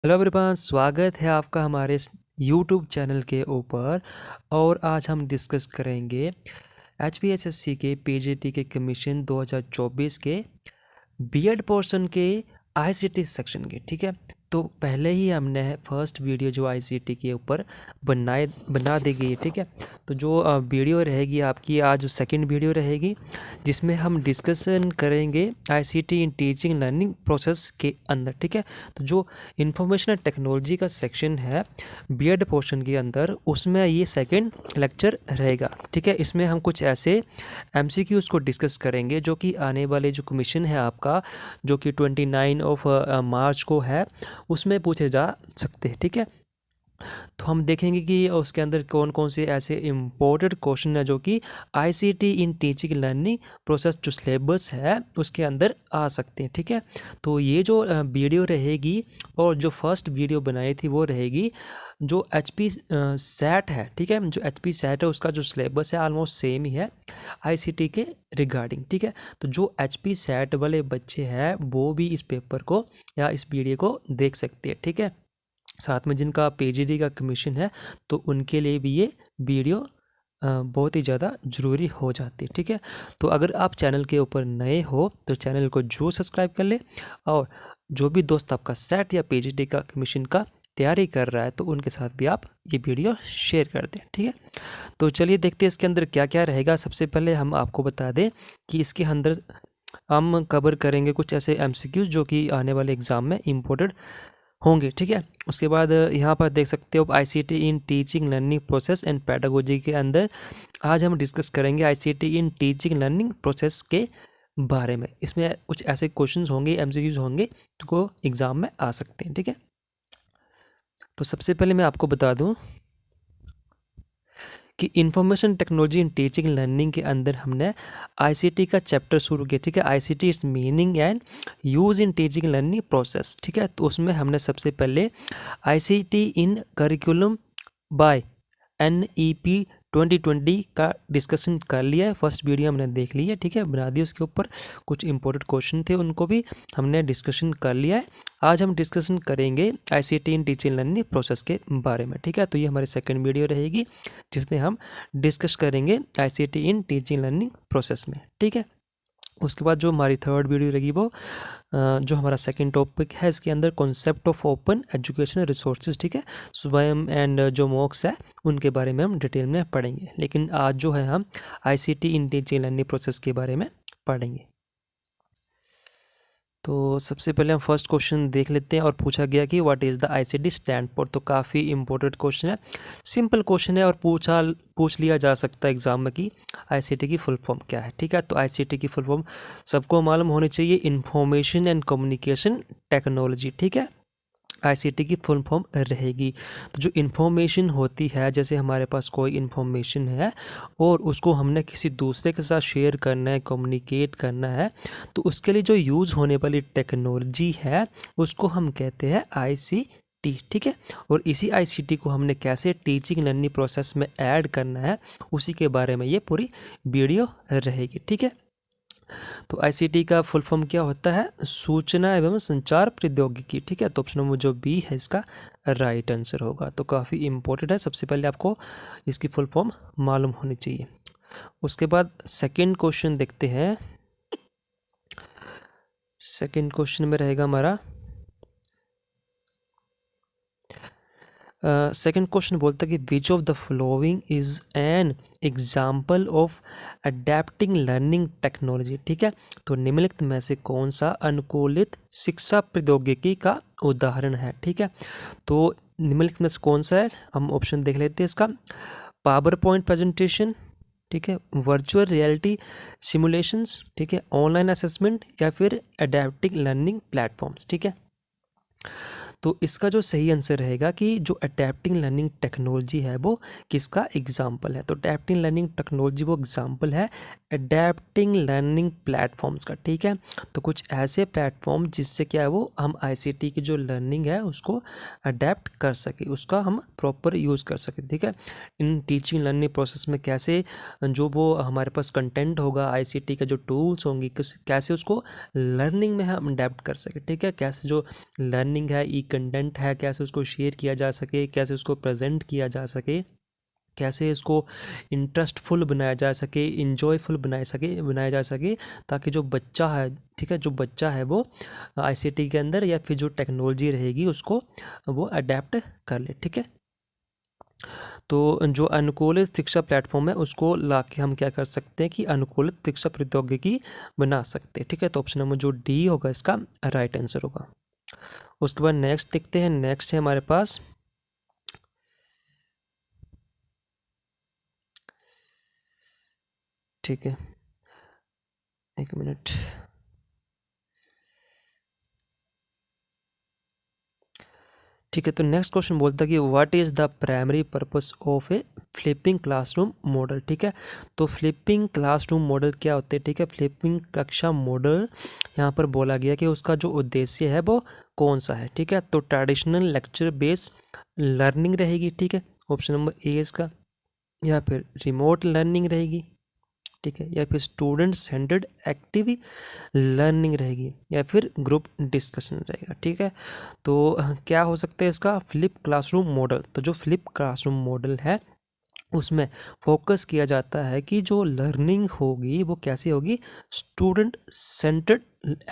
Hello everyone, स्वागत है आपका हमारे इस यूट्यूब चैनल के ऊपर। और आज हम डिस्कस करेंगे HPSSC के PGT के कमीशन 2024 के बीएड पोर्शन के ICT सेक्शन के। ठीक है, तो पहले ही हमने फर्स्ट वीडियो जो ICT के ऊपर बना दी गई है। ठीक है, तो जो वीडियो रहेगी आपकी आज सेकंड वीडियो रहेगी, जिसमें हम डिस्कशन करेंगे ICT इन टीचिंग लर्निंग प्रोसेस के अंदर। ठीक है, तो जो इंफॉर्मेशन एंड टेक्नोलॉजी का सेक्शन है बीएड पोर्शन के अंदर, उसमें ये सेकंड लेक्चर रहेगा। ठीक है, इसमें हम कुछ ऐसे MCQs को डिस्कस करेंगे जो कि आने वाले जो कमीशन है आपका, जो कि 29 ऑफ मार्च को है, उसमें पूछे जा सकते हैं। ठीक है, तो हम देखेंगे कि उसके अंदर कौन कौन से ऐसे इम्पोर्टेंट क्वेश्चन है जो कि ICT इन टीचिंग लर्निंग प्रोसेस जो सिलेबस है उसके अंदर आ सकते हैं। ठीक है, तो ये जो वीडियो रहेगी और जो फर्स्ट वीडियो बनाई थी वो रहेगी जो HP सेट है। ठीक है, जो HP सेट है उसका जो सिलेबस है ऑलमोस्ट सेम ही है ICT के रिगार्डिंग। ठीक है, तो जो HP सेट वाले बच्चे हैं वो भी इस पेपर को या इस वीडियो को देख सकते हैं। ठीक है, साथ में जिनका PGD का कमीशन है तो उनके लिए भी ये वीडियो बहुत ही ज़्यादा ज़रूरी हो जाती है। ठीक है, तो अगर आप चैनल के ऊपर नए हो तो चैनल को जरूर सब्सक्राइब कर ले, और जो भी दोस्त आपका सेट या PGD का कमीशन का तैयारी कर रहा है तो उनके साथ भी आप ये वीडियो शेयर कर दें। ठीक है, तो चलिए देखते हैं इसके अंदर क्या क्या रहेगा। सबसे पहले हम आपको बता दें कि इसके अंदर हम कवर करेंगे कुछ ऐसे MCQs जो कि आने वाले एग्ज़ाम में इम्पोर्टेंट होंगे। ठीक है, उसके बाद यहाँ पर देख सकते हो ICT in teaching learning process and pedagogy के अंदर आज हम डिस्कस करेंगे ICT इन टीचिंग लर्निंग प्रोसेस के बारे में। इसमें कुछ ऐसे क्वेश्चंस होंगे, MCQs होंगे जो एग्ज़ाम में आ सकते हैं। ठीक है, तो सबसे पहले मैं आपको बता दूं कि information technology in teaching learning के अंदर हमने ICT का चैप्टर शुरू किया। ठीक है, ICT is meaning and use in teaching learning process. ठीक है, तो उसमें हमने सबसे पहले ICT in curriculum by NEP 2020 का डिस्कशन कर लिया है। फर्स्ट वीडियो हमने देख ली है। ठीक है, बना दी, उसके ऊपर कुछ इंपॉर्टेंट क्वेश्चन थे उनको भी हमने डिस्कशन कर लिया है। आज हम डिस्कशन करेंगे ICT इन टीचिंग लर्निंग प्रोसेस के बारे में। ठीक है, तो ये हमारी सेकंड वीडियो रहेगी जिसमें हम डिस्कस करेंगे ICT इन टीचिंग लर्निंग प्रोसेस में। ठीक है, उसके बाद जो हमारी थर्ड वीडियो रहेगी वो जो हमारा सेकंड टॉपिक है, इसके अंदर concept of open educational resources. ठीक है, स्वयं एंड जो मॉक्स है उनके बारे में हम डिटेल में पढ़ेंगे, लेकिन आज जो है हम ICT इन टीचिंग लर्निंग प्रोसेस के बारे में पढ़ेंगे। तो सबसे पहले हम फर्स्ट क्वेश्चन देख लेते हैं, और पूछा गया कि what is the ICT stand for. तो काफ़ी इंपॉर्टेंट क्वेश्चन है, सिंपल क्वेश्चन है, और पूछ लिया जा सकता है एग्जाम में कि ICT की फुल फॉर्म क्या है। ठीक है, तो ICT की फुल फॉर्म सबको मालूम होनी चाहिए, इंफॉर्मेशन एंड कम्युनिकेशन टेक्नोलॉजी। ठीक है, ICT की फुल फॉर्म रहेगी। तो जो इन्फॉर्मेशन होती है, जैसे हमारे पास कोई इन्फॉर्मेशन है और उसको हमने किसी दूसरे के साथ शेयर करना है, कम्युनिकेट करना है, तो उसके लिए जो यूज़ होने वाली टेक्नोलॉजी है उसको हम कहते हैं ICT। ठीक है, और इसी ICT को हमने कैसे टीचिंग लर्निंग प्रोसेस में ऐड करना है उसी के बारे में ये पूरी वीडियो रहेगी। ठीक है, तो ICT का फुल फॉर्म क्या होता है? सूचना एवं संचार प्रौद्योगिकी। ठीक है, तो ऑप्शन नंबर जो बी है इसका राइट आंसर होगा। तो काफ़ी इंपॉर्टेंट है, सबसे पहले आपको इसकी फुल फॉर्म मालूम होनी चाहिए। उसके बाद सेकंड क्वेश्चन देखते हैं। सेकंड क्वेश्चन में रहेगा हमारा सेकंड क्वेश्चन बोलता है कि which of the following is an example of adapting learning technology. ठीक है, तो निम्नलिखित में से कौन सा अनुकूलित शिक्षा प्रौद्योगिकी का उदाहरण है। ठीक है, तो निम्नलिखित में से कौन सा है, हम ऑप्शन देख लेते हैं इसका। पावर पॉइंट प्रेजेंटेशन, ठीक है, वर्चुअल रियलिटी सिमुलेशंस, ठीक है, ऑनलाइन असेसमेंट, या फिर अडेप्टिंग लर्निंग प्लेटफॉर्म्स। ठीक है, तो इसका जो सही आंसर रहेगा कि जो अडेप्टिंग लर्निंग टेक्नोलॉजी है वो किसका एग्जाम्पल है। तो अडेप्टिंग लर्निंग टेक्नोलॉजी वो एग्जाम्पल है अडेप्टिंग लर्निंग प्लेटफॉर्म्स का। ठीक है, तो कुछ ऐसे प्लेटफॉर्म जिससे क्या है वो हम ICT की जो लर्निंग है उसको अडेप्ट कर सके, उसका हम प्रॉपर यूज़ कर सके। ठीक है, इन टीचिंग लर्निंग प्रोसेस में कैसे जो वो हमारे पास कंटेंट होगा, ICT का जो टूल्स होंगे, कैसे उसको लर्निंग में हम अडेप्ट कर सके। ठीक है, कैसे जो लर्निंग है, कंटेंट है कैसे उसको शेयर किया जा सके, कैसे उसको प्रेजेंट किया जा सके, कैसे इसको इंटरेस्टफुल बनाया जा सके, इंजॉयफुल बनाया जा सके, ताकि जो बच्चा है, ठीक है, जो बच्चा है वो आईसीटी के अंदर या फिर जो टेक्नोलॉजी रहेगी उसको वो अडेप्ट कर ले। ठीक है, तो जो अनुकूलित शिक्षा प्लेटफॉर्म है उसको लाके हम क्या कर सकते हैं कि अनुकूलित शिक्षा प्रौद्योगिकी बना सकते हैं। ठीक है, तो ऑप्शन नंबर जो डी होगा इसका राइट आंसर होगा। उसके बाद नेक्स्ट देखते हैं। नेक्स्ट है हमारे पास ठीक है, एक मिनट। ठीक है, तो नेक्स्ट क्वेश्चन बोलता है कि what is the primary purpose of A flipping classroom model. ठीक है, तो फ्लिपिंग क्लासरूम मॉडल क्या होते हैं। ठीक है, फ्लिपिंग कक्षा मॉडल यहाँ पर बोला गया कि उसका जो उद्देश्य है वो कौन सा है। ठीक है, तो ट्रेडिशनल लेक्चर बेस्ड लर्निंग रहेगी। ठीक है, ऑप्शन नंबर ए इसका, या फिर रिमोट लर्निंग रहेगी। ठीक है, या फिर स्टूडेंट सेंटर्ड एक्टिव लर्निंग रहेगी, या फिर ग्रुप डिस्कशन रहेगा। ठीक है, तो क्या हो सकता है इसका फ्लिप क्लासरूम मॉडल। तो जो फ्लिप क्लासरूम मॉडल है उसमें फोकस किया जाता है कि जो लर्निंग होगी वो कैसी होगी, स्टूडेंट सेंटर्ड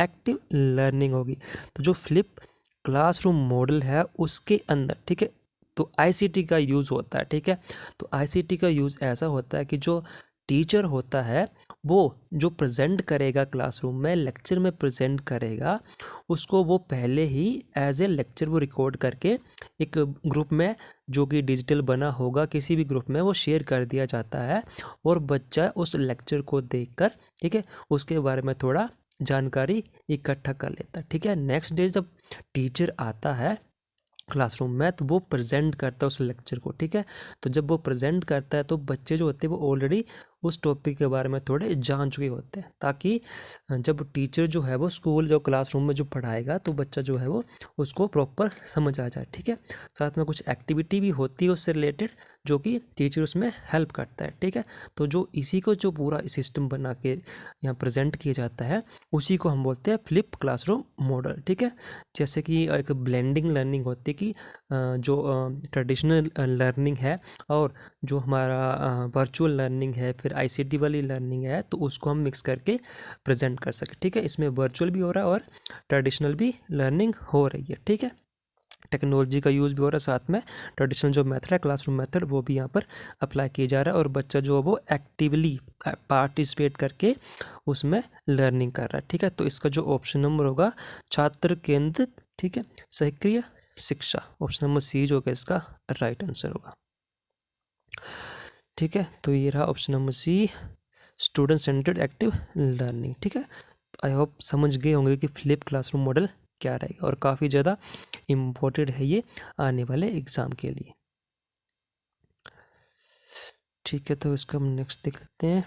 एक्टिव लर्निंग होगी। तो जो फ्लिप क्लासरूम मॉडल है उसके अंदर, ठीक है, तो आईसीटी का यूज़ होता है। ठीक है, तो आईसीटी का यूज़ ऐसा होता है कि जो टीचर होता है वो जो प्रेजेंट करेगा क्लासरूम में, लेक्चर में प्रेजेंट करेगा, उसको वो पहले ही एज ए लेक्चर वो रिकॉर्ड करके एक ग्रुप में जो कि डिजिटल बना होगा किसी भी ग्रुप में वो शेयर कर दिया जाता है, और बच्चा उस लेक्चर को देखकर, ठीक है, उसके बारे में थोड़ा जानकारी इकट्ठा कर लेता है। ठीक है, नेक्स्ट डे जब टीचर आता है क्लासरूम में तो वो प्रेजेंट करता है उस लेक्चर को। ठीक है, तो जब वो प्रेजेंट करता है तो बच्चे जो होते हैं वो ऑलरेडी उस टॉपिक के बारे में थोड़े जान चुके होते हैं, ताकि जब टीचर जो है वो स्कूल जो क्लासरूम में जो पढ़ाएगा तो बच्चा जो है वो उसको प्रॉपर समझ आ जाए। ठीक है, साथ में कुछ एक्टिविटी भी होती है उससे रिलेटेड जो कि टीचर उसमें हेल्प करता है। ठीक है, तो जो इसी को जो पूरा सिस्टम बना के यहाँ प्रेजेंट किया जाता है उसी को हम बोलते हैं फ्लिप क्लासरूम मॉडल। ठीक है, जैसे कि एक ब्लेंडिंग लर्निंग होती है कि जो ट्रेडिशनल लर्निंग है और जो हमारा वर्चुअल लर्निंग है, फिर आईसीटी वाली लर्निंग है, तो उसको हम मिक्स करके प्रेजेंट कर सकें। ठीक है, इसमें वर्चुअल भी हो रहा है और ट्रेडिशनल भी लर्निंग हो रही है। ठीक है, टेक्नोलॉजी का यूज़ भी हो रहा है, साथ में ट्रेडिशनल जो मेथड है क्लासरूम मेथड वो भी यहाँ पर अप्लाई किया जा रहा है, और बच्चा जो है वो एक्टिवली पार्टिसिपेट करके उसमें लर्निंग कर रहा है। ठीक है, तो इसका जो ऑप्शन नंबर होगा छात्र केंद्रित, ठीक है, सक्रिय शिक्षा, ऑप्शन नंबर सी जो होगा इसका राइट आंसर होगा। ठीक है, तो ये रहा option number C, student centred active learning. ठीक है, आई होप समझ गए होंगे कि फ्लिप क्लासरूम मॉडल क्या रहेगा, और काफ़ी ज़्यादा इम्पोर्टेंट है ये आने वाले एग्ज़ाम के लिए। ठीक है, तो इसका हम नेक्स्ट देख लेते हैं।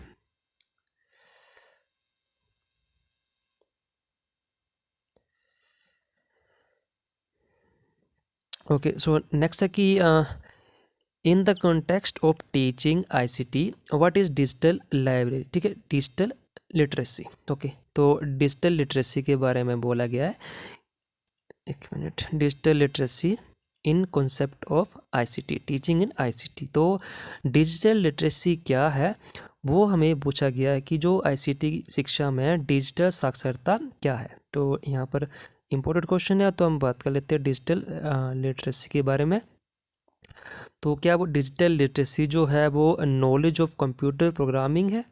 ओके, सो नेक्स्ट है कि in the context of teaching ICT what is digital library. ठीक है, डिजिटल लिटरेसी। ओके, तो डिजिटल लिटरेसी के बारे में बोला गया है। एक minute, digital literacy in concept of ICT, teaching in ICT. तो डिजिटल लिटरेसी क्या है वो हमें पूछा गया है कि जो आईसीटी शिक्षा में डिजिटल साक्षरता क्या है। तो यहाँ पर इम्पोर्टेंट क्वेश्चन है, तो हम बात कर लेते हैं डिजिटल लिटरेसी के बारे में। तो क्या वो डिजिटल लिटरेसी जो है वो नॉलेज ऑफ कंप्यूटर प्रोग्रामिंग है,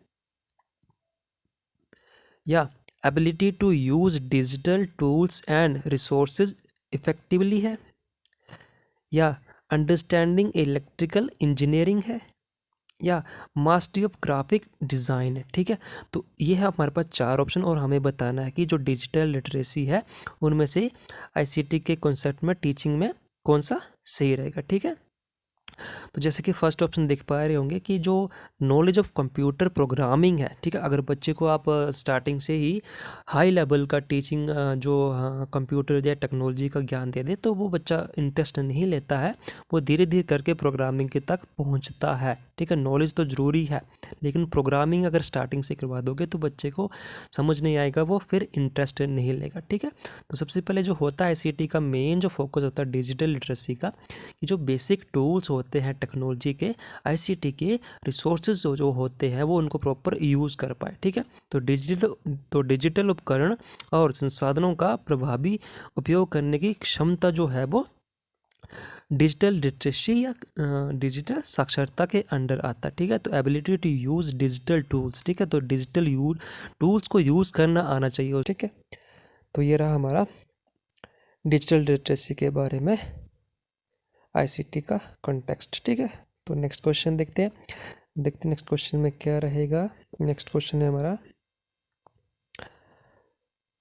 या ability to use digital tools and resources effectively है, या अंडरस्टैंडिंग इलेक्ट्रिकल इंजीनियरिंग है, या मास्टरी ऑफ ग्राफिक डिज़ाइन है। ठीक है, तो ये है हमारे पास चार ऑप्शन, और हमें बताना है कि जो डिजिटल लिटरेसी है उनमें से आईसीटी के कॉन्सेप्ट में टीचिंग में कौन सा सही रहेगा। ठीक है, तो जैसे कि फर्स्ट ऑप्शन देख पा रहे होंगे कि जो नॉलेज ऑफ कंप्यूटर प्रोग्रामिंग है, ठीक है, अगर बच्चे को आप स्टार्टिंग से ही हाई लेवल का टीचिंग जो कंप्यूटर या टेक्नोलॉजी का ज्ञान दे दे तो वो बच्चा इंटरेस्ट नहीं लेता है, वो धीरे धीरे करके प्रोग्रामिंग के तक पहुंचता है। ठीक है, नॉलेज तो ज़रूरी है, लेकिन प्रोग्रामिंग अगर स्टार्टिंग से करवा दोगे तो बच्चे को समझ नहीं आएगा, वो फिर इंटरेस्ट नहीं लेगा। ठीक है, तो सबसे पहले जो होता है ICT का मेन जो फोकस होता है डिजिटल लिटरेसी का, कि जो बेसिक टूल्स होते हैं टेक्नोलॉजी के, ICT के रिसोर्सेज जो होते हैं वो उनको प्रॉपर यूज़ कर पाए। ठीक है, तो डिजिटल उपकरण और संसाधनों का प्रभावी उपयोग करने की क्षमता जो है वो डिजिटल लिटरेसी या डिजिटल साक्षरता के अंडर आता है। ठीक है, तो ability to use digital tools. ठीक है, तो डिजिटल टूल्स को यूज़ करना आना चाहिए। ठीक है, तो ये रहा हमारा डिजिटल लिटरेसी के बारे में ICT का कॉन्टेक्स्ट। ठीक है, तो नेक्स्ट क्वेश्चन देखते हैं नेक्स्ट क्वेश्चन में क्या रहेगा। नेक्स्ट क्वेश्चन है हमारा,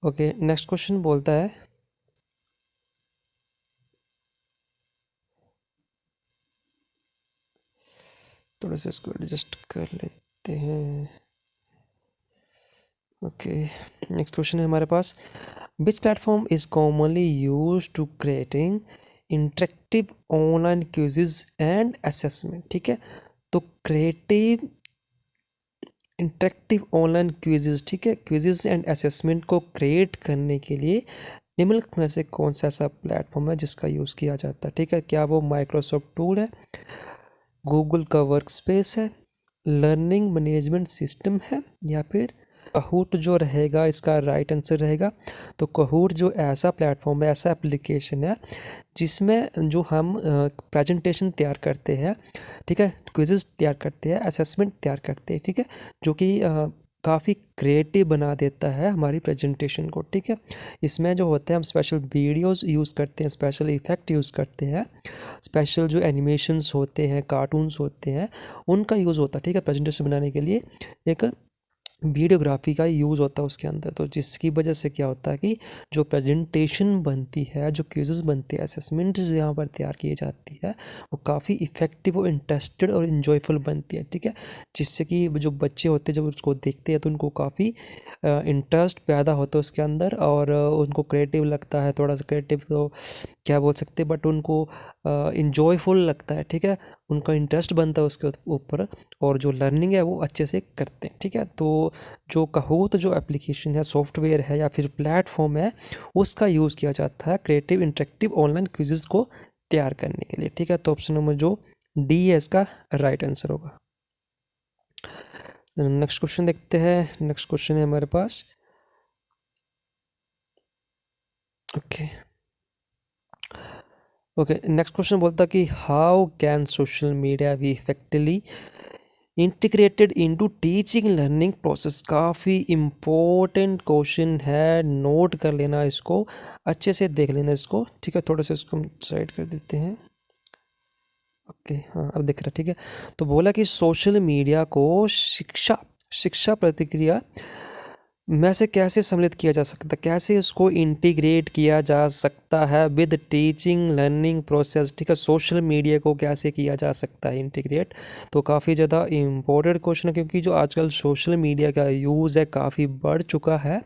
ओके, नेक्स्ट क्वेश्चन बोलता है, थोड़ा सा इसको एडजस्ट कर लेते हैं। ओके, नेक्स्ट क्वेश्चन है हमारे पास, which platform is commonly use to creating interactive online quizzes and assessment. ठीक है, तो क्रिएटिव इंटरेक्टिव ऑनलाइन क्विज़ेज, ठीक है, क्विज़ेज एंड असेसमेंट को क्रिएट करने के लिए निम्नलिखित में से कौन सा ऐसा प्लेटफॉर्म है जिसका यूज़ किया जाता है। ठीक है, क्या वो माइक्रोसॉफ्ट टूल है, गूगल का वर्क स्पेस है, लर्निंग मैनेजमेंट सिस्टम है, या फिर कहूट जो रहेगा इसका राइट आंसर रहेगा। तो कहूट जो ऐसा प्लेटफॉर्म है, ऐसा एप्लीकेशन है जिसमें जो हम प्रेजेंटेशन तैयार करते हैं, ठीक है, क्विज़ेस तैयार करते हैं, असेसमेंट तैयार करते हैं, ठीक है, जो कि काफ़ी क्रिएटिव बना देता है हमारी प्रेजेंटेशन को। ठीक है, इसमें जो होते हैं हम स्पेशल वीडियोस यूज़ करते हैं, स्पेशल इफ़ेक्ट यूज़ करते हैं, स्पेशल जो एनिमेशंस होते हैं, कार्टून्स होते हैं, उनका यूज़ होता है। ठीक है, प्रेजेंटेशन बनाने के लिए एक वीडियोग्राफी का यूज़ होता है उसके अंदर, तो जिसकी वजह से क्या होता है कि जो प्रेजेंटेशन बनती है, जो क्विज़ेस बनते हैं, असेसमेंट यहाँ पर तैयार की जाती है, वो काफ़ी इफ़ेक्टिव और इंटरेस्टेड और इन्जॉयफुल बनती है। ठीक है, जिससे कि जो बच्चे होते हैं जब उसको देखते हैं तो उनको काफ़ी इंटरेस्ट पैदा होता है उसके अंदर, और उनको क्रिएटिव लगता है, थोड़ा सा क्रिएटिव तो क्या बोल सकते हैं, बट उनको इन्जॉयफुल लगता है। ठीक है, उनका इंटरेस्ट बनता है उसके ऊपर, और जो लर्निंग है वो अच्छे से करते हैं। ठीक है, तो जो कहूत जो एप्लीकेशन है, सॉफ्टवेयर है या फिर प्लेटफॉर्म है, उसका यूज़ किया जाता है क्रिएटिव इंटरेक्टिव ऑनलाइन क्विज़ेस को तैयार करने के लिए। ठीक है, तो ऑप्शन नंबर जो डी है इसका राइट आंसर होगा। नेक्स्ट क्वेश्चन देखते हैं। नेक्स्ट क्वेश्चन है हमारे पास, ओके, नेक्स्ट क्वेश्चन बोलता कि how can social media B effectively integrated into teaching learning process. काफ़ी इम्पोर्टेंट क्वेश्चन है, नोट कर लेना इसको, अच्छे से देख लेना इसको। ठीक है, थोड़ा सा इसको हम साइड कर देते हैं। ओके, हाँ अब दिख रहा है। ठीक है, तो बोला कि सोशल मीडिया को शिक्षा प्रतिक्रिया में से कैसे सम्मिलित किया जा सकता है, कैसे इसको इंटीग्रेट किया जा सकता है विद टीचिंग लर्निंग प्रोसेस। ठीक है, सोशल मीडिया को कैसे किया जा सकता है इंटीग्रेट, तो काफ़ी ज़्यादा इम्पोर्टेंट क्वेश्चन है, क्योंकि जो आजकल सोशल मीडिया का यूज़ है काफ़ी बढ़ चुका है,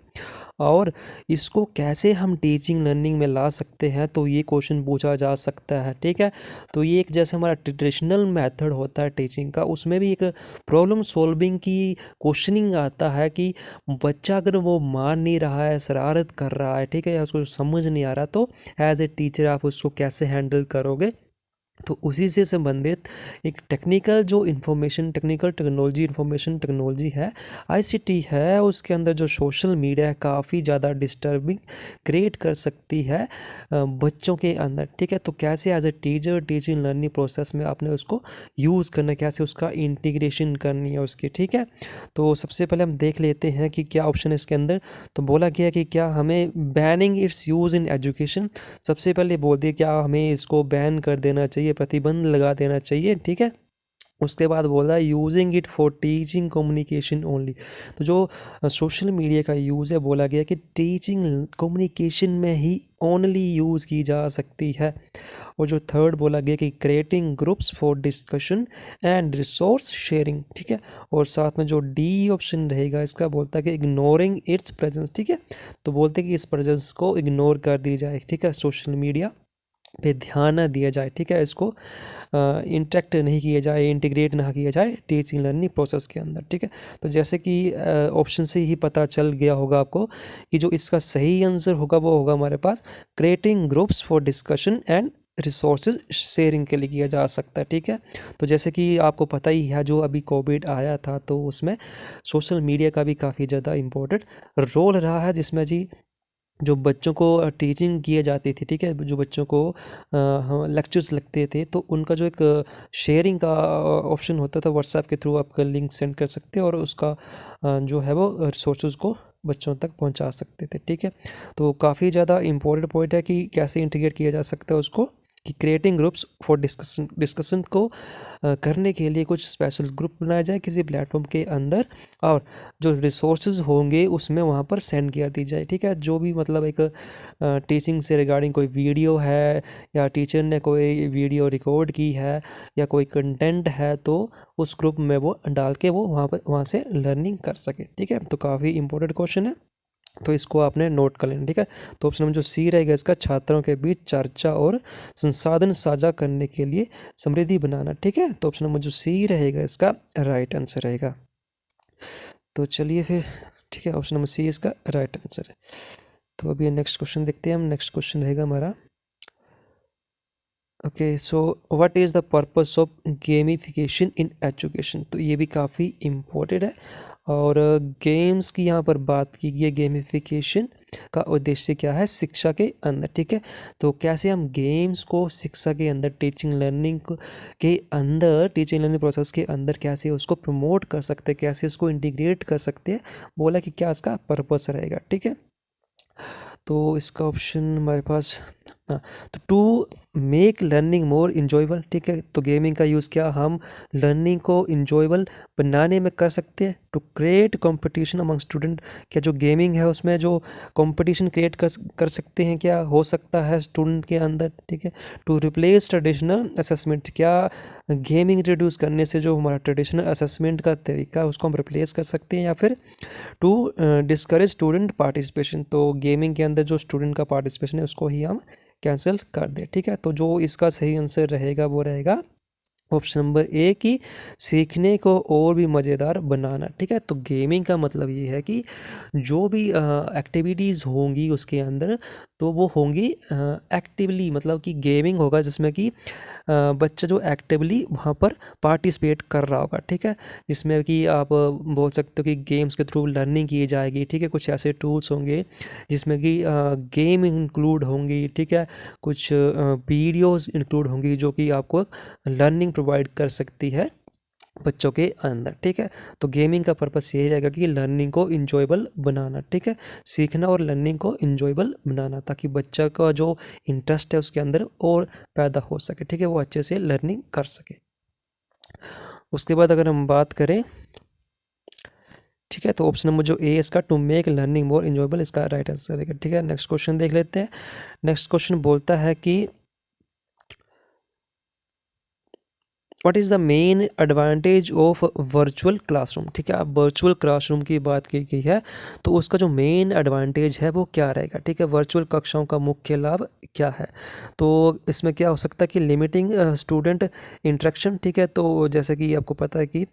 और इसको कैसे हम टीचिंग लर्निंग में ला सकते हैं, तो ये क्वेश्चन पूछा जा सकता है। ठीक है, तो ये एक जैसे हमारा ट्रेडिशनल मेथड होता है टीचिंग का, उसमें भी एक प्रॉब्लम सॉल्विंग की क्वेश्चनिंग आता है कि बच्चा अगर वो मान नहीं रहा है, शरारत कर रहा है, ठीक है, या उसको समझ नहीं आ रहा, तो एज ए टीचर आप उसको कैसे हैंडल करोगे। तो उसी से संबंधित एक टेक्निकल जो information, technical technology, information technology है, ICT है, उसके अंदर जो सोशल मीडिया है काफ़ी ज़्यादा डिस्टर्बिंग क्रिएट कर सकती है बच्चों के अंदर। ठीक है, तो कैसे as a teacher teaching learning process में आपने उसको यूज़ करना, कैसे उसका इंटीग्रेशन करनी है उसकी। ठीक है, तो सबसे पहले हम देख लेते हैं कि क्या ऑप्शन है इसके अंदर। तो बोला गया कि क्या हमें banning it's use in education, सबसे पहले बोल दिया क्या हमें इसको बैन कर देना चाहिए, प्रतिबंध लगा देना चाहिए। ठीक है, उसके बाद बोला using it for teaching communication only. तो जो सोशल मीडिया का यूज़ है बोला गया कि टीचिंग कम्युनिकेशन में ही ओनली यूज़ की जा सकती है। और जो थर्ड बोला गया कि creating groups for discussion and resource sharing, ठीक है। और साथ में जो डी ऑप्शन रहेगा इसका बोलता है कि इग्नोरिंग इट्स प्रेजेंस, ठीक है। तो बोलते हैं कि इस प्रेजेंस को इग्नोर कर दी जाए, ठीक है, सोशल मीडिया पे ध्यान ना दिया जाए, ठीक है। इसको इंटरेक्ट नहीं किया जाए, इंटीग्रेट ना किया जाए टीचिंग लर्निंग प्रोसेस के अंदर, ठीक है। तो जैसे कि ऑप्शन से ही पता चल गया होगा आपको कि जो इसका सही आंसर होगा वो होगा हमारे पास creating groups for discussion and resources sharing के लिए किया जा सकता है, ठीक है। तो जैसे कि आपको पता ही है जो अभी कोविड आया था तो उसमें सोशल मीडिया का भी काफ़ी ज़्यादा इम्पोर्टेंट रोल रहा है, जिसमें जी जो बच्चों को टीचिंग किए जाती थी, ठीक है, जो बच्चों को लेक्चर्स लगते थे तो उनका जो एक शेयरिंग का ऑप्शन होता था व्हाट्सएप के थ्रू, आपका लिंक सेंड कर सकते हैं और उसका जो है वो रिसोर्सेज को बच्चों तक पहुंचा सकते थे, ठीक है। तो काफ़ी ज़्यादा इम्पोर्टेंट पॉइंट है कि कैसे इंटीग्रेट किया जा सकता है उसको, कि क्रिएटिंग ग्रुप्स फॉर डिस्कशन को करने के लिए कुछ स्पेशल ग्रुप बनाया जाए किसी प्लेटफॉर्म के अंदर और जो रिसोर्सेज होंगे उसमें वहाँ पर सेंड कर दी जाए, ठीक है। जो भी मतलब एक टीचिंग से रिगार्डिंग कोई वीडियो है या टीचर ने कोई वीडियो रिकॉर्ड की है या कोई कंटेंट है तो उस ग्रुप में वो डाल के वो वहाँ से लर्निंग कर सके, ठीक है। तो काफ़ी इंपॉर्टेंट क्वेश्चन है, तो इसको आपने नोट कर लेना, ठीक है। तो ऑप्शन नंबर जो सी रहेगा इसका छात्रों के बीच चर्चा और संसाधन साझा करने के लिए समृद्धि बनाना, ठीक है। तो ऑप्शन नंबर जो सी रहेगा इसका राइट आंसर रहेगा। तो चलिए फिर, ठीक है, ऑप्शन नंबर सी इसका राइट आंसर है। तो अभी नेक्स्ट क्वेश्चन देखते हैं हम। नेक्स्ट क्वेश्चन रहेगा हमारा, okay, so what is the purpose of gamification in education. तो ये भी काफ़ी इम्पोर्टेंट है और गेम्स की यहाँ पर बात की गई है। गेमिफिकेशन का उद्देश्य क्या है शिक्षा के अंदर, ठीक है। तो कैसे हम गेम्स को शिक्षा के अंदर टीचिंग लर्निंग के अंदर, टीचिंग लर्निंग प्रोसेस के अंदर कैसे उसको प्रमोट कर सकते हैं, कैसे उसको इंटीग्रेट कर सकते हैं, बोला कि क्या इसका पर्पस रहेगा, ठीक है। तो इसका ऑप्शन हमारे पास, हाँ, तो to make learning more enjoyable, ठीक है। तो गेमिंग का यूज़ क्या हम लर्निंग को इंजॉयबल बनाने में कर सकते हैं। To create competition among student, क्या जो गेमिंग है उसमें जो कंपटीशन क्रिएट कर सकते हैं, क्या हो सकता है स्टूडेंट के अंदर, ठीक है। टू रिप्लेस ट्रेडिशनल असेसमेंट, क्या गेमिंग इंट्रोड्यूस करने से जो हमारा ट्रेडिशनल असेसमेंट का तरीका है उसको हम रिप्लेस कर सकते हैं। या फिर टू डिस्करेज स्टूडेंट पार्टिसिपेशन, तो गेमिंग के अंदर जो स्टूडेंट का पार्टिसिपेशन है उसको ही हम कैंसिल कर दें, ठीक है। तो जो इसका सही आंसर रहेगा वो रहेगा ऑप्शन नंबर ए की सीखने को और भी मज़ेदार बनाना, ठीक है। तो गेमिंग का मतलब ये है कि जो भी एक्टिविटीज़ होंगी उसके अंदर तो वो होंगी एक्टिवली, मतलब कि गेमिंग होगा जिसमें कि बच्चा जो एक्टिवली वहाँ पर पार्टिसिपेट कर रहा होगा, ठीक है। जिसमें कि आप बोल सकते हो कि गेम्स के थ्रू लर्निंग की जाएगी, ठीक है। कुछ ऐसे टूल्स होंगे जिसमें कि गेम इंक्लूड होंगी, ठीक है। कुछ वीडियोस इंक्लूड होंगी जो कि आपको लर्निंग प्रोवाइड कर सकती है बच्चों के अंदर, ठीक है। तो गेमिंग का पर्पस यही रहेगा कि लर्निंग को इंजॉयबल बनाना, ठीक है। सीखना और लर्निंग को इंजॉयबल बनाना ताकि बच्चा का जो इंटरेस्ट है उसके अंदर और पैदा हो सके, ठीक है, वो अच्छे से लर्निंग कर सके। उसके बाद अगर हम बात करें, ठीक है, तो ऑप्शन नंबर जो ए इसका to make learning more enjoyable इसका राइट आंसर रहेगा, ठीक है। नेक्स्ट क्वेश्चन देख लेते हैं। नेक्स्ट क्वेश्चन बोलता है कि what is the main advantage of virtual classroom, ठीक है। अब वर्चुअल क्लासरूम की बात की गई है तो उसका जो मेन एडवांटेज है वो क्या रहेगा, ठीक है। वर्चुअल कक्षाओं का मुख्य लाभ क्या है, तो इसमें क्या हो सकता है कि लिमिटिंग स्टूडेंट इंटरेक्शन, ठीक है। तो जैसे कि आपको पता है कि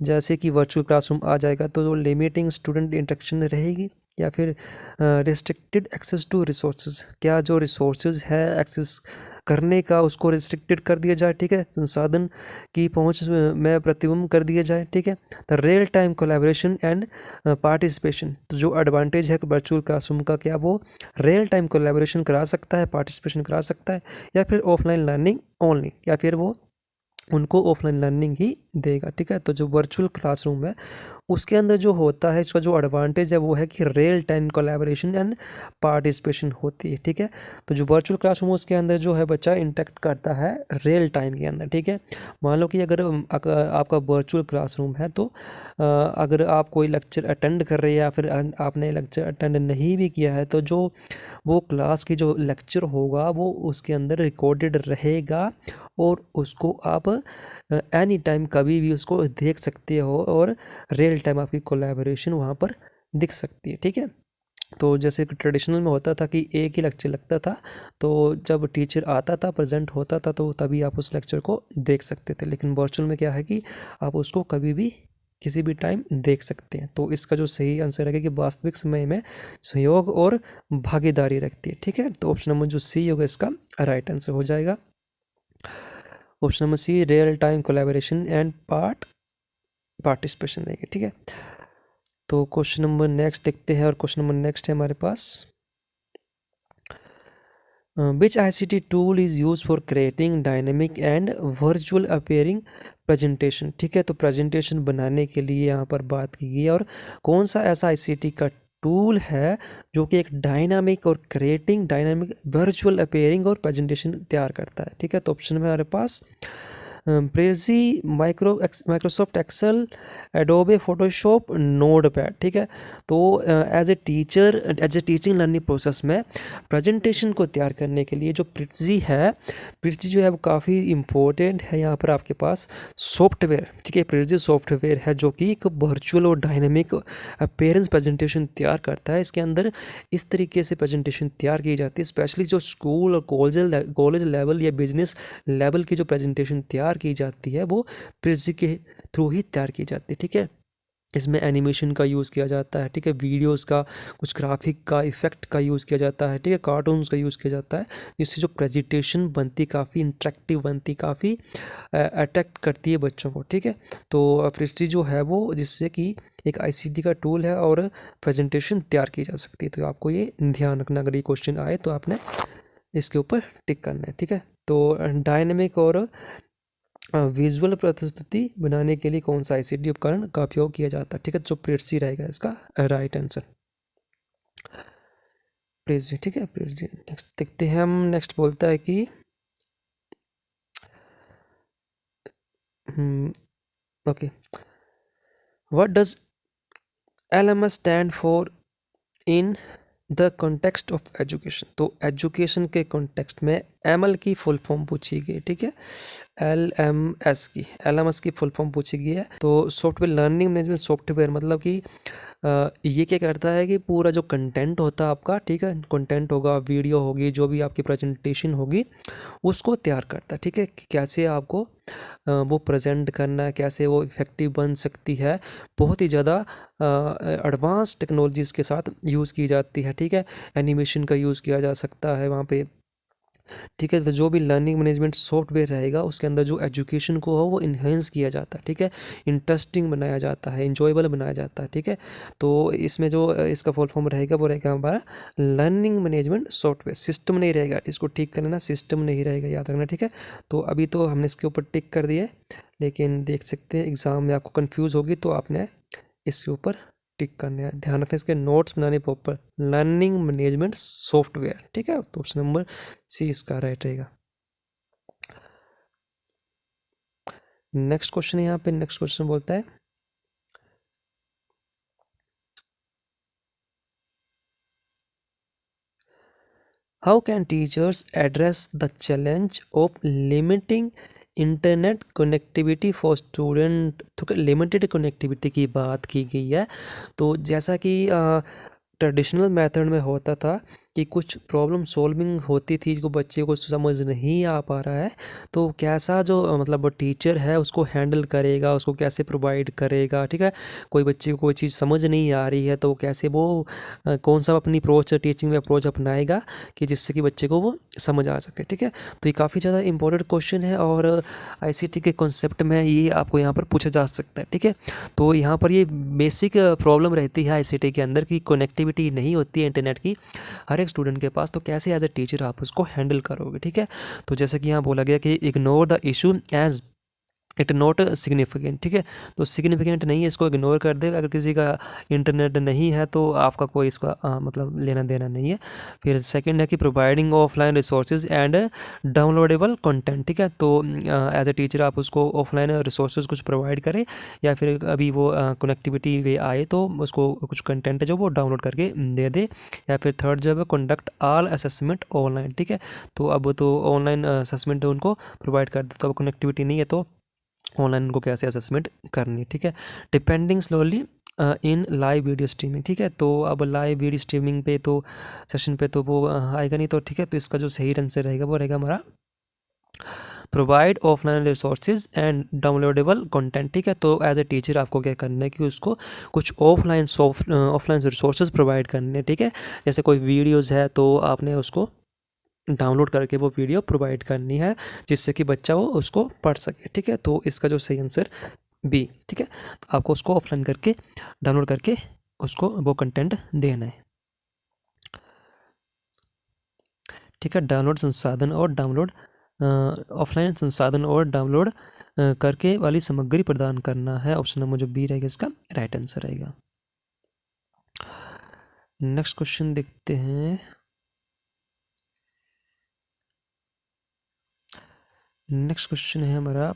जैसे कि वर्चुअल क्लासरूम आ जाएगा तो लिमिटिंग स्टूडेंट इंटरेक्शन रहेगी। या फिर रिस्ट्रिक्टेड एक्सेस टू रिसोर्सेज, क्या जो रिसोर्सेज है एक्सेस करने का उसको रिस्ट्रिक्टेड कर दिया जाए, ठीक है। संसाधन की पहुंच में प्रतिबंध कर दिया जाए, ठीक है। The real time collaboration and participation, तो जो एडवांटेज है वर्चुअल क्लासरूम का, क्या वो रियल टाइम कोलैबोरेशन करा सकता है, पार्टिसिपेशन करा सकता है, या फिर ऑफलाइन लर्निंग ओनली, या फिर वो उनको ऑफलाइन लर्निंग ही देगा, ठीक है। तो जो वर्चुअल क्लासरूम है उसके अंदर जो होता है, इसका जो एडवांटेज है वो है कि real time collaboration and participation होती है, ठीक है। तो जो वर्चुअल क्लासरूम उसके अंदर जो है बच्चा इंटरेक्ट करता है रियल टाइम के अंदर, ठीक है। मान लो कि अगर आपका वर्चुअल क्लासरूम है तो अगर आप कोई लेक्चर अटेंड कर रहे हैं या फिर आपने लेक्चर अटेंड नहीं भी किया है तो जो वो क्लास की जो लेक्चर होगा वो उसके अंदर रिकॉर्डेड रहेगा और उसको आप एनी टाइम कभी भी उसको देख सकते हो और रियल टाइम आपकी कोलैबोरेशन वहाँ पर दिख सकती है, ठीक है। तो जैसे कि ट्रेडिशनल में होता था कि एक ही लेक्चर लगता था, तो जब टीचर आता था प्रेजेंट होता था तो तभी आप उस लेक्चर को देख सकते थे, लेकिन वर्चुअल में क्या है कि आप उसको कभी भी किसी भी टाइम देख सकते हैं। तो इसका जो सही आंसर है कि वास्तविक समय में सहयोग और भागीदारी रखती है, ठीक है। तो ऑप्शन नंबर जो सी होगा इसका राइट आंसर हो जाएगा। Option number C real time collaboration and participation रहेगी, ठीक है। तो क्वेश्चन नंबर नेक्स्ट देखते हैं, और क्वेश्चन नंबर नेक्स्ट है हमारे पास विच ICT tool is use for creating dynamic and virtual appearing presentation, ठीक है। तो प्रेजेंटेशन बनाने के लिए यहाँ पर बात की गई है, और कौन सा ऐसा ICT का टूल है जो कि एक डायनामिक और क्रिएटिंग डायनामिक वर्चुअल अपीयरिंग और प्रेजेंटेशन तैयार करता है, ठीक है। तो ऑप्शन में हमारे पास Prezi, Microsoft Excel, Adobe Photoshop, Notepad, ठीक है। तो as a teaching learning process में प्रेजेंटेशन को तैयार करने के लिए जो प्रेजी है, प्रेजी जो है वो काफ़ी इम्पोर्टेंट है यहाँ पर आपके पास सॉफ्टवेयर, ठीक है। प्रेजी सॉफ्टवेयर है जो कि एक वर्चुअल और डायनेमिक अपीयरेंस प्रेजेंटेशन तैयार करता है। इसके अंदर इस तरीके से प्रेजेंटेशन तैयार की जाती है, स्पेशली जो स्कूल और कॉलेज लेवल या बिजनेस लेवल की जो प्रेजेंटेशन तैयार की जाती है वो प्रेजी के थ्रू ही तैयार की जाती है, ठीक है। इसमें एनिमेशन का यूज़ किया जाता है, ठीक है, वीडियोस का, कुछ ग्राफिक का इफेक्ट का यूज़ किया जाता है, ठीक है, कार्टून्स का यूज़ किया जाता है, जिससे जो प्रेजेंटेशन बनती काफ़ी इंटरेक्टिव बनती, काफ़ी अट्रैक्ट करती है बच्चों को, ठीक है। तो प्रेस्टी जो है वो जिससे कि एक ICT का टूल है और प्रेजेंटेशन तैयार की जा सकती है। तो आपको ये ध्यान रखना, अगर ये क्वेश्चन आए तो आपने इसके ऊपर टिक करना है, ठीक है। तो डायनेमिक और विजुअल प्रस्तुति बनाने के लिए कौन सा ICT उपकरण का उपयोग किया जाता है, ठीक है। जो प्रेजी रहेगा इसका राइट आंसर, प्रेजी, ठीक है, प्रेजी। नेक्स्ट देखते हैं हम, नेक्स्ट बोलता है कि okay, what does LMS stand for in the context of education. तो एजुकेशन के कॉन्टेक्स्ट में ML की फुल फॉर्म पूछी गई, ठीक है। LMS की फुल फॉर्म पूछी गई है। तो सॉफ्टवेयर लर्निंग मैनेजमेंट सॉफ्टवेयर मतलब कि ये क्या करता है कि पूरा जो कंटेंट होता है आपका, ठीक है, कंटेंट होगा, वीडियो होगी, जो भी आपकी प्रेजेंटेशन होगी उसको तैयार करता है, ठीक है, कि कैसे आपको वो प्रेजेंट करना है, कैसे वो इफ़ेक्टिव बन सकती है। बहुत ही ज़्यादा एडवांस टेक्नोलॉजीज़ के साथ यूज़ की जाती है, ठीक है। एनिमेशन का यूज़ किया जा सकता है वहाँ पे, ठीक है। तो जो भी लर्निंग मैनेजमेंट सॉफ्टवेयर रहेगा उसके अंदर जो एजुकेशन को हो वो इन्हेंस किया जाता है, ठीक है, इंटरेस्टिंग बनाया जाता है, इंजॉयबल बनाया जाता है, ठीक है। तो इसमें जो इसका फुल फॉर्म रहेगा वो रहेगा हमारा लर्निंग मैनेजमेंट सॉफ्टवेयर। सिस्टम नहीं रहेगा, इसको ठीक कर लेना, सिस्टम नहीं रहेगा, याद रखना, ठीक है। तो अभी तो हमने इसके ऊपर टिक कर दिया है, लेकिन देख सकते हैं एग्ज़ाम में आपको कन्फ्यूज़ होगी तो आपने इसके ऊपर टिक करने हैं। ध्यान रखना इसके नोट्स बनाने प्रॉपर, लर्निंग मैनेजमेंट सॉफ्टवेयर, ठीक है। तो ऑप्शन नंबर सी इसका राइट रहेगा। नेक्स्ट क्वेश्चन है यहाँ पे, नेक्स्ट क्वेश्चन बोलता है how can teachers address the challenge of limiting internet connectivity for student. तो लिमिटेड कनेक्टिविटी की बात की गई है। तो जैसा कि ट्रेडिशनल मेथड में होता था कि कुछ प्रॉब्लम सॉल्विंग होती थी जो बच्चे को समझ नहीं आ पा रहा है, तो कैसा जो मतलब टीचर है उसको हैंडल करेगा, उसको कैसे प्रोवाइड करेगा, ठीक है। कोई बच्चे को कोई चीज़ समझ नहीं आ रही है तो कैसे वो कौन सा अपनी अप्रोच टीचिंग में अप्रोच अपनाएगा कि जिससे कि बच्चे को वो समझ आ सके, ठीक है। तो ये काफ़ी ज़्यादा इंपॉर्टेंट क्वेश्चन है और ICT के कॉन्सेप्ट में ये आपको यहाँ पर पूछा जा सकता है, ठीक है। तो यहाँ पर ये बेसिक प्रॉब्लम रहती है ICT के अंदर कि कनेक्टिविटी नहीं होती है इंटरनेट की हर एक स्टूडेंट के पास, तो कैसे एज ए टीचर आप उसको हैंडल करोगे, ठीक है। तो जैसे कि यहाँ बोला गया कि ignore the issue as it not significant, ठीक है। तो सिग्निफिकेंट नहीं है, इसको इग्नोर कर दे। अगर किसी का इंटरनेट नहीं है तो आपका कोई इसका मतलब लेना देना नहीं है। फिर सेकंड है कि providing offline resources and downloadable content, ठीक है। तो एज ए टीचर आप उसको ऑफलाइन रिसोर्सेज कुछ प्रोवाइड करें, या फिर अभी वो कनेक्टिविटी वे आए तो उसको कुछ कंटेंट है जो वो डाउनलोड करके दे दे। या फिर थर्ड जो है कंडक्ट ऑल असेसमेंट ऑनलाइन, ठीक है। तो अब तो ऑनलाइन असेसमेंट उनको प्रोवाइड कर दे, तो अब कनेक्टिविटी नहीं है तो ऑनलाइन उनको कैसे असेसमेंट करनी है, ठीक है। Depending slowly in live video streaming, ठीक है। तो अब लाइव वीडियो स्ट्रीमिंग पे तो सेशन पे तो वो आएगा नहीं, तो ठीक है। तो इसका जो सही आंसर रहेगा वो रहेगा हमारा provide offline resources and downloadable content, ठीक है। तो एज ए टीचर आपको क्या करना है कि उसको कुछ ऑफलाइन रिसोर्सेज प्रोवाइड करने हैं, ठीक है। जैसे कोई वीडियोज़ है तो आपने उसको डाउनलोड करके वो वीडियो प्रोवाइड करनी है, जिससे कि बच्चा वो उसको पढ़ सके, ठीक है। तो इसका जो सही आंसर बी, ठीक है। तो आपको उसको ऑफलाइन करके डाउनलोड करके उसको वो कंटेंट देना है, ठीक है। डाउनलोड संसाधन और डाउनलोड ऑफलाइन संसाधन और डाउनलोड करके वाली सामग्री प्रदान करना है। ऑप्शन नंबर जो बी रहेगा इसका राइट आंसर रहेगा। नेक्स्ट क्वेश्चन देखते हैं। नेक्स्ट क्वेश्चन है हमारा,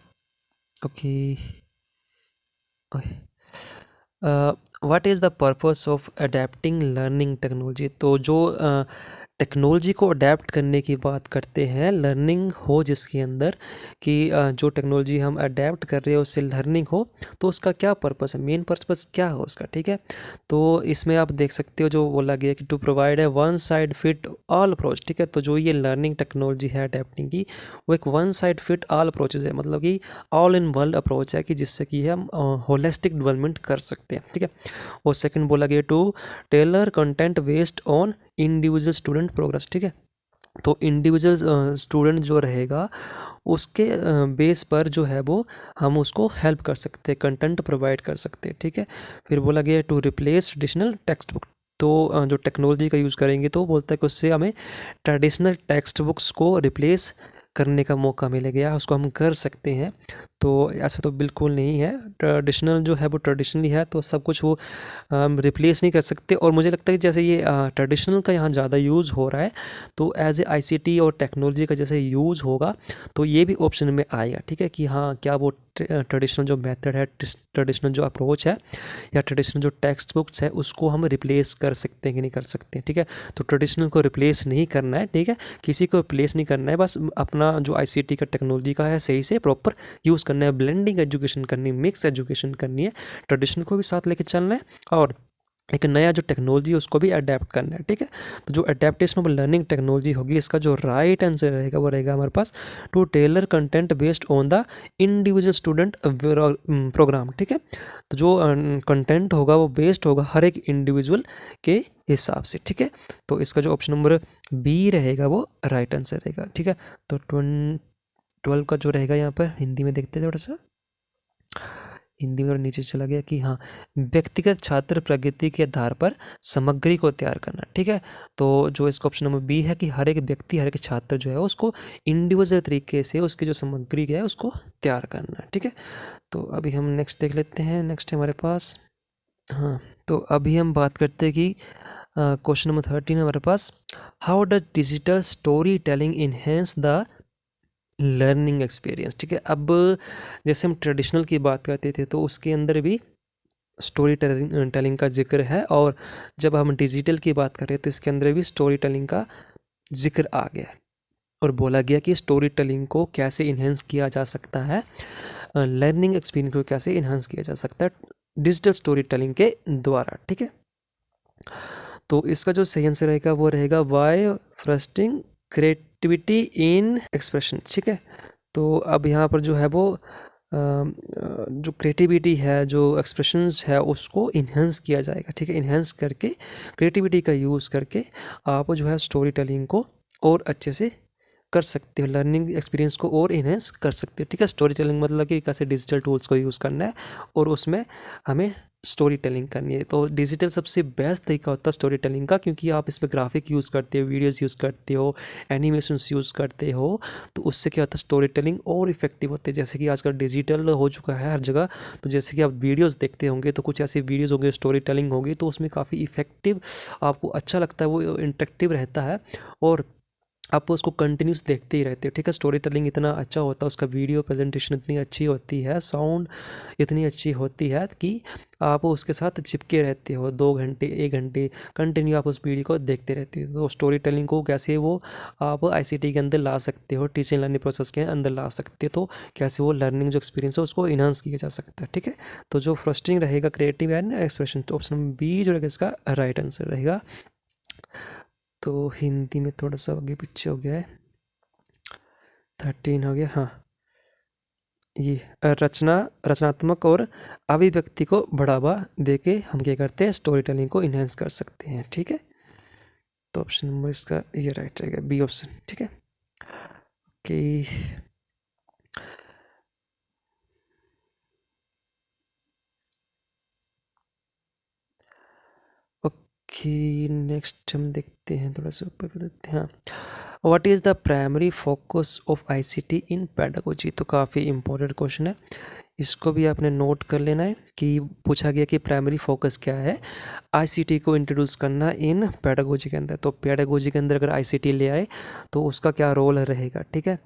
okay, what is the purpose of adapting learning technology. तो जो टेक्नोलॉजी को अडेप्ट करने की बात करते हैं, लर्निंग हो जिसके अंदर कि जो टेक्नोलॉजी हम अडेप्ट कर रहे हैं उससे लर्निंग हो, तो उसका क्या पर्पस है, मेन पर्पस क्या हो उसका, ठीक है। तो इसमें आप देख सकते हो जो बोला गया कि to provide a one side fit all approach, ठीक है। तो जो ये लर्निंग टेक्नोलॉजी है अडेप्टिंग की, वो एक one side fit all approaches है, मतलब कि ऑल इन वन अप्रोच है कि जिससे कि हम होलिस्टिक डेवलपमेंट कर सकते हैं, ठीक है। और सेकंड बोला गया to tailor content based on individual student progress, ठीक है। तो इंडिविजुअल स्टूडेंट जो रहेगा उसके बेस पर जो है वो हम उसको हेल्प कर सकते हैं, कंटेंट प्रोवाइड कर सकते हैं, ठीक है। फिर बोला गया to replace traditional textbook. तो जो टेक्नोलॉजी का यूज़ करेंगे तो बोलता है कि उससे हमें ट्रेडिशनल टेक्स्ट बुक्स को रिप्लेस करने का मौका मिलेगा, उसको हम कर सकते हैं। तो ऐसा तो बिल्कुल नहीं है, ट्रेडिशनल जो है वो ट्रेडिशनली है, तो सब कुछ वो हम रिप्लेस नहीं कर सकते। और मुझे लगता है कि जैसे ये ट्रेडिशनल का यहाँ ज़्यादा यूज़ हो रहा है, तो एज ए आईसीटी और टेक्नोलॉजी का जैसे यूज़ होगा तो ये भी ऑप्शन में आएगा, ठीक है। कि हाँ क्या वो ट्रेडिशनल जो मेथड है, ट्रेडिशनल जो अप्रोच है या ट्रेडिशनल जो टेक्स्ट बुक्स है उसको हम रिप्लेस कर सकते हैं कि नहीं कर सकते हैं, ठीक है। तो ट्रेडिशनल को रिप्लेस नहीं करना है, ठीक है, किसी को रिप्लेस नहीं करना है, बस अपना जो आईसीटी का टेक्नोलॉजी का है सही से प्रॉपर यूज़ करना है, ब्लेंडिंग एजुकेशन करनी है, मिक्स एजुकेशन करनी है, ट्रेडिशनल को भी साथ लेके चलना है और एक नया जो टेक्नोलॉजी है उसको भी अडेप्ट करना है, ठीक है। तो जो अडेप्टेशन ऑफ लर्निंग टेक्नोलॉजी होगी इसका जो राइट आंसर रहेगा वो रहेगा हमारे पास to tailor content based on the individual student program, ठीक है। तो जो कंटेंट होगा वो बेस्ड होगा हर एक इंडिविजुअल के हिसाब से, ठीक है। तो इसका जो ऑप्शन नंबर बी रहेगा वो राइट आंसर रहेगा, ठीक है। तो 12 का जो रहेगा यहाँ पर हिंदी में देखते हैं थोड़ा सा, हिंदी में और नीचे चला गया कि हाँ व्यक्तिगत छात्र प्रगति के आधार पर सामग्री को तैयार करना, ठीक है। तो जो इसका ऑप्शन नंबर बी है कि हर एक व्यक्ति हर एक छात्र जो है उसको इंडिविजुअल तरीके से उसकी जो सामग्री है उसको तैयार करना, ठीक है। तो अभी हम नेक्स्ट देख लेते हैं। नेक्स्ट है हमारे पास, हाँ, तो अभी हम बात करते हैं कि क्वेश्चन नंबर 13 हमारे पास, how does digital story telling enhance the learning experience, ठीक है। अब जैसे हम ट्रेडिशनल की बात करते थे तो उसके अंदर भी स्टोरी टेलिंग का जिक्र है, और जब हम डिजिटल की बात करें तो इसके अंदर भी स्टोरी टेलिंग का जिक्र आ गया और बोला गया कि स्टोरी टेलिंग को कैसे इन्हेंस किया जा सकता है, लर्निंग एक्सपीरियंस को कैसे इन्हांस किया जा सकता है डिजिटल स्टोरी टेलिंग के द्वारा, ठीक है। तो इसका जो सही आंसर रहेगा वो रहेगा बाय फर्स्टिंग क्रिएटिविटी इन एक्सप्रेशन, ठीक है। तो अब यहाँ पर जो है वो जो क्रिएटिविटी है, जो एक्सप्रेशंस है उसको इन्हेंस किया जाएगा, ठीक है। इन्हेंस करके क्रिएटिविटी का यूज़ करके आप जो है स्टोरी टेलिंग को और अच्छे से कर सकते हो, लर्निंग एक्सपीरियंस को और इन्हेंस कर सकते हो, ठीक है। स्टोरी टेलिंग मतलब कि कैसे डिजिटल टूल्स को यूज़ करना है और उसमें हमें स्टोरी टेलिंग करनी है। तो डिजिटल सबसे बेस्ट तरीका होता है स्टोरी टेलिंग का, क्योंकि आप इसमें ग्राफिक यूज़ करते हो, वीडियोस यूज़ करते हो, एनिमेशंस यूज़ करते हो, तो उससे क्या होता है स्टोरी टेलिंग और इफेक्टिव होते हैं। जैसे कि आजकल डिजिटल हो चुका है हर जगह, तो जैसे कि आप वीडियोस देखते होंगे तो कुछ ऐसे वीडियोस होंगे स्टोरी टेलिंग होगी, तो उसमें काफ़ी इफेक्टिव आपको अच्छा लगता है, वो इंटरेक्टिव रहता है और आप उसको कंटिन्यूस देखते ही रहते हो। ठीक है, स्टोरी टेलिंग इतना अच्छा होता है, उसका वीडियो प्रेजेंटेशन इतनी अच्छी होती है, साउंड इतनी अच्छी होती है कि आप उसके साथ चिपके रहते हो, 2 घंटे 1 घंटे कंटिन्यू आप उस वीडियो को देखते रहते हो। तो स्टोरी टेलिंग को कैसे वो आप आईसीटी के अंदर ला सकते हो, टीचिंग लर्निंग प्रोसेस के अंदर ला सकते हो, तो कैसे वो लर्निंग जो एक्सपीरियंस है उसको इन्हांस किया जा सकता है। ठीक है, तो जो फर्स्टिंग रहेगा क्रिएटिव एंड एक्सप्रेशन, तो ऑप्शन बी जो रहेगा इसका राइट आंसर रहेगा। तो हिंदी में थोड़ा सा आगे पीछे हो गया है, 13 हो गया। हाँ, ये रचनात्मक और अभिव्यक्ति को बढ़ावा देके हम क्या करते हैं, स्टोरी टेलिंग को इन्हेंस कर सकते हैं। ठीक है, तो ऑप्शन नंबर इसका ये राइट रहेगा, बी ऑप्शन। ठीक है, ओके ओके, नेक्स्ट हम देखते हैं, थोड़ा सा ऊपर कर देते हैं। हाँ, what is the primary focus of ICT in pedagogy, तो काफ़ी इंपॉर्टेंट क्वेश्चन है, इसको भी आपने नोट कर लेना है कि पूछा गया कि प्राइमरी फोकस क्या है आईसीटी को इंट्रोड्यूस करना इन पेडागोजी के अंदर। तो पेडागोजी के अंदर अगर आईसीटी ले आए तो उसका क्या रोल रहेगा। ठीक है,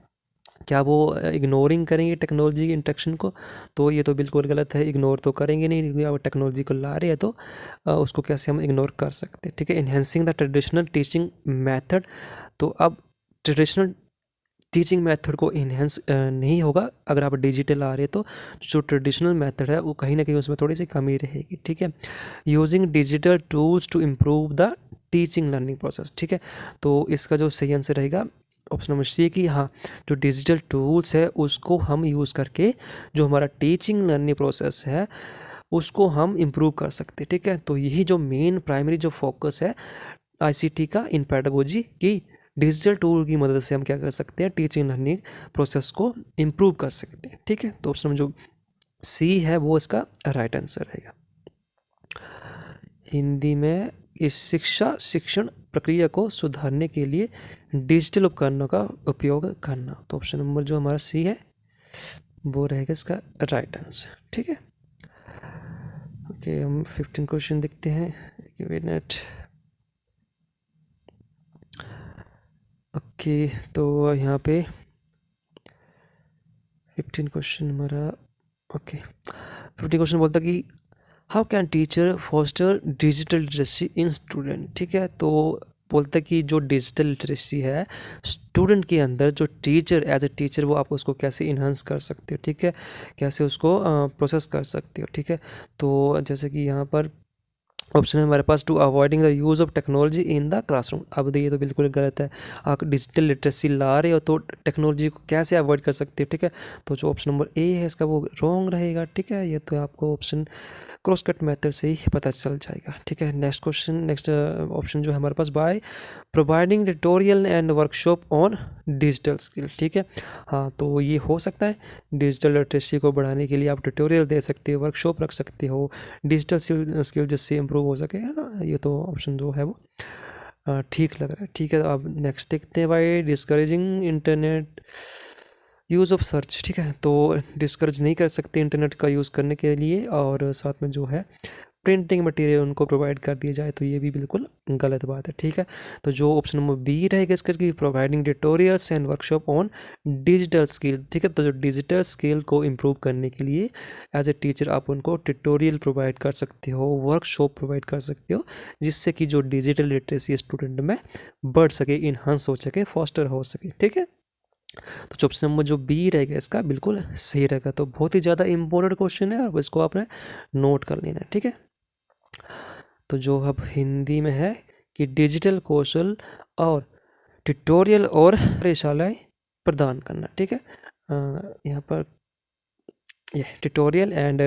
क्या वो इग्नोरिंग करेंगे टेक्नोलॉजी की इंट्रैक्शन को, तो ये तो बिल्कुल गलत है, इग्नोर तो करेंगे नहीं, क्योंकि आप टेक्नोलॉजी को ला रहे हैं तो उसको कैसे हम इग्नोर कर सकते हैं। ठीक है, enhancing the traditional teaching method, तो अब ट्रेडिशनल टीचिंग मेथड को इन्हेंस नहीं होगा अगर आप डिजिटल आ रहे हैं, तो जो ट्रेडिशनल मेथड है वो कहीं ना कहीं उसमें थोड़ी सी कमी रहेगी। ठीक है, using digital tools to improve the teaching learning process. ठीक है, तो इसका जो सही आंसर रहेगा ऑप्शन नंबर सी कि हाँ, जो डिजिटल टूल्स है उसको हम यूज़ करके जो हमारा टीचिंग लर्निंग प्रोसेस है उसको हम इम्प्रूव कर सकते हैं। ठीक है, तो यही जो मेन प्राइमरी जो फोकस है आईसीटी का इन पेडागोजी की, डिजिटल टूल की मदद से हम क्या कर सकते हैं, टीचिंग लर्निंग प्रोसेस को इम्प्रूव कर सकते हैं। ठीक है, तो ऑप्शन जो सी है वो इसका राइट आंसर रहेगा। हिंदी में इस शिक्षण प्रक्रिया को सुधारने के लिए डिजिटल उपकरणों का उपयोग करना, तो ऑप्शन नंबर जो हमारा सी है वो रहेगा इसका राइट आंसर। ठीक है, ओके, हम 15 क्वेश्चन देखते हैं, एक मिनट। ओके, तो यहाँ पे 15 क्वेश्चन हमारा, ओके 15 क्वेश्चन बोलता कि how can teacher foster digital literacy in student. ठीक है, तो बोलता कि जो डिजिटल लिटरेसी है स्टूडेंट के अंदर, जो टीचर एज ए टीचर वो आप उसको कैसे इन्हांस कर सकते हो। ठीक है, कैसे उसको प्रोसेस कर सकते हो। ठीक है, तो जैसे कि यहाँ पर ऑप्शन है हमारे पास, to avoiding the use of technology in the classroom. अब ये तो बिल्कुल गलत है, आप डिजिटल लिटरेसी ला रहे हो तो टेक्नोलॉजी को कैसे अवॉइड कर सकते हो। ठीक है, तो जो ऑप्शन नंबर ए है इसका वो रॉन्ग रहेगा। ठीक है, ये तो आपको ऑप्शन क्रॉस कट मेथड से ही पता चल जाएगा। ठीक है, नेक्स्ट क्वेश्चन, नेक्स्ट ऑप्शन जो है हमारे पास, by providing tutorial and workshop on digital skill. ठीक है, हाँ तो ये हो सकता है, डिजिटल लिटरेसी को बढ़ाने के लिए आप ट्यूटोरियल दे सकते हो, वर्कशॉप रख सकते हो, डिजिटल स्किल जिससे इम्प्रूव हो सके, है ना। ये तो ऑप्शन जो है वो ठीक लग रहा है। ठीक है, तो अब नेक्स्ट देखते हैं, by discouraging internet use of search. ठीक है, तो डिस्करेज नहीं कर सकते इंटरनेट का यूज़ करने के लिए, और साथ में जो है प्रिंटिंग मटेरियल उनको प्रोवाइड कर दिया जाए, तो ये भी बिल्कुल गलत बात है। ठीक है, तो जो ऑप्शन नंबर बी रहेगा इसका कि providing tutorials and workshop on digital skill. ठीक है, तो जो डिजिटल स्किल को इम्प्रूव करने के लिए एज ए टीचर आप उनको ट्यूटोरियल प्रोवाइड कर सकते हो, वर्कशॉप प्रोवाइड कर सकते हो, जिससे कि जो डिजिटल लिटरेसी स्टूडेंट में बढ़ सके, इन्हांस हो सके, फॉस्टर हो सके। ठीक है, तो ऑप्शन नंबर जो बी रहेगा इसका बिल्कुल सही रहेगा। तो बहुत ही ज़्यादा इंपॉर्टेंट क्वेश्चन है और इसको आपने नोट कर लेना है। ठीक है, तो जो अब हिंदी में है कि डिजिटल कौशल और ट्यूटोरियल और कार्यशालाएं प्रदान करना। ठीक है, यहाँ पर ये ट्यूटोरियल एंड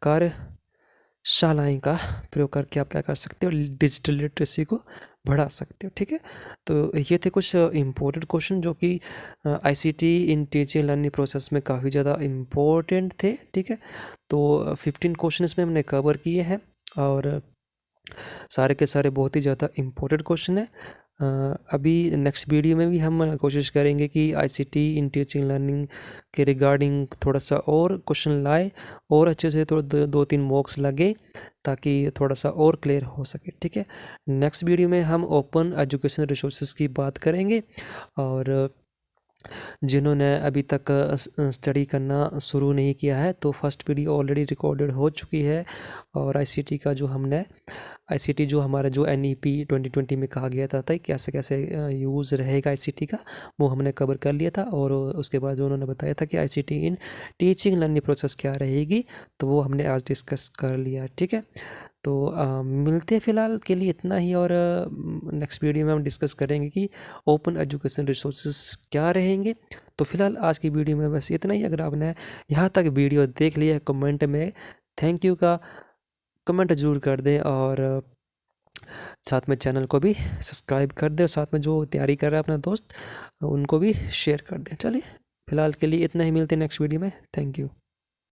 कार्यशालाएं का प्रयोग करके आप क्या कर सकते हो, डिजिटल लिटरेसी को बढ़ा सकते हो। ठीक है, तो ये थे कुछ इम्पोर्टेंट क्वेश्चन जो कि आईसीटी इन टीचिंग लर्निंग प्रोसेस में काफ़ी ज़्यादा इम्पोर्टेंट थे। ठीक है, तो 15 क्वेश्चन इसमें हमने कवर किए हैं और सारे के सारे बहुत ही ज़्यादा इम्पोर्टेंट क्वेश्चन है। अभी नेक्स्ट वीडियो में भी हम कोशिश करेंगे कि आईसीटी इन टीचिंग लर्निंग के रिगार्डिंग थोड़ा सा और क्वेश्चन लाए और अच्छे से थोड़ा 2-3 मॉक्स लगे ताकि थोड़ा सा और क्लियर हो सके। ठीक है, नेक्स्ट वीडियो में हम ओपन एजुकेशन रिसोर्सेज की बात करेंगे और जिन्होंने अभी तक स्टडी करना शुरू नहीं किया है तो फर्स्ट वीडियो ऑलरेडी रिकॉर्डेड हो चुकी है और आईसीटी का जो हमने आईसीटी जो हमारा जो NEP 2020 में कहा गया था कैसे कैसे यूज़ रहेगा आईसीटी का, वो हमने कवर कर लिया था और उसके बाद जो उन्होंने बताया था कि आईसीटी इन टीचिंग लर्निंग प्रोसेस क्या रहेगी, तो वो हमने आज डिस्कस कर लिया। ठीक है, तो मिलते हैं फ़िलहाल के लिए इतना ही और नेक्स्ट वीडियो में हम डिस्कस करेंगे कि ओपन एजुकेशन रिसोर्सेज क्या रहेंगे। तो फ़िलहाल आज की वीडियो में बस इतना ही। अगर आपने यहाँ तक वीडियो देख लिया है, कमेंट में थैंक यू का कमेंट ज़रूर कर दें और साथ में चैनल को भी सब्सक्राइब कर दें और साथ में जो तैयारी कर रहा है अपना दोस्त उनको भी शेयर कर दें। चलिए फ़िलहाल के लिए इतना ही, मिलते हैं नेक्स्ट वीडियो में। Thank you.